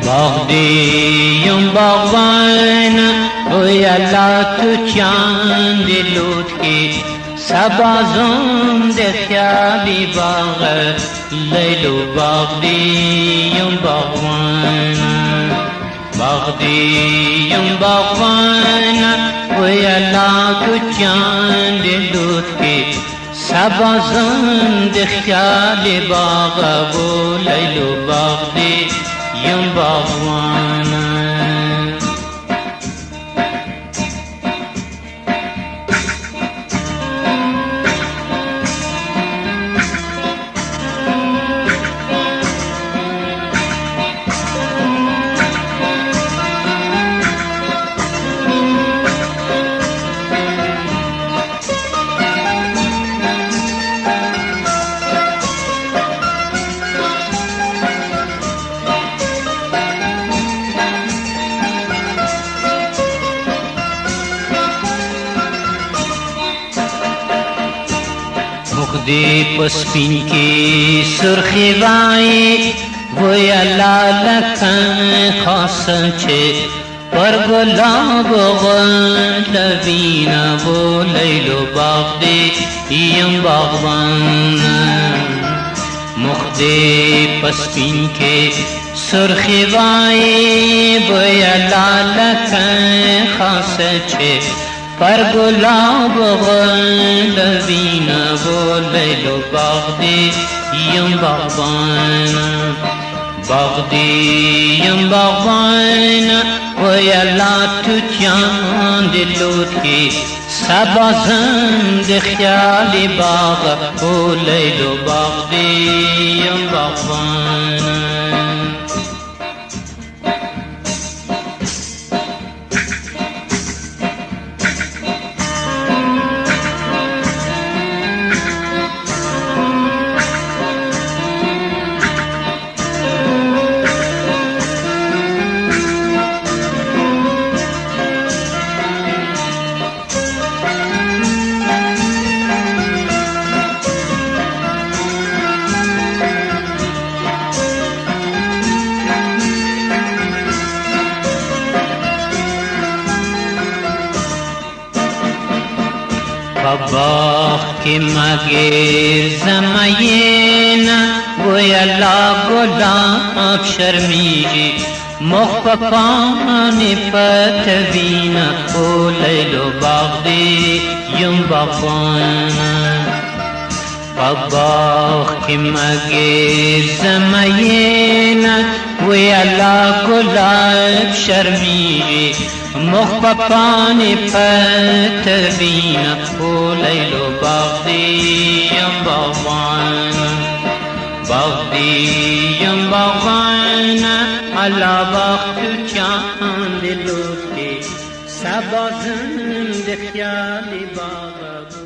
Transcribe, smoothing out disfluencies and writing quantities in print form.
باغ دیم باغبان اوی اللہ تو چاند لوٹ کے سبازم ده خیالی باغ لیلو باغ دیم باغبان باغ دیم باغبان اوی اللہ تو چاند لوٹ کے سبازم ده خیالی باغ و لیلو باغ دیم باغبان دے پسپین کی سرخی بائی وی اللہ لکن خاصن چھے پر گلاب غلبین و لیلو باغ دے یم باغبان مخدے پسپین کے سرخی بائی وی اللہ لکن خاصن چھے پر گلاب غلبین و لیلو باغ دیم باغبان باغ دیم باغبان وی اللہ تو چاند لوٹ کے سبازم ده خیالی باغ و لیلو باغ دیم باغبان باغ کے مگیر زمین وی اللہ گلاب شرمیجی مخففان پتوین او لیلو باغ دیم باغبان باغ کے مگیر زمین وی اللہ گلاب شرمیجی مخففان پتوین او لیلو باغ دیم باغبان باغ دیم باغبان اللہ باغ تو چاند لوٹ کے سبازم ده خیالی باغ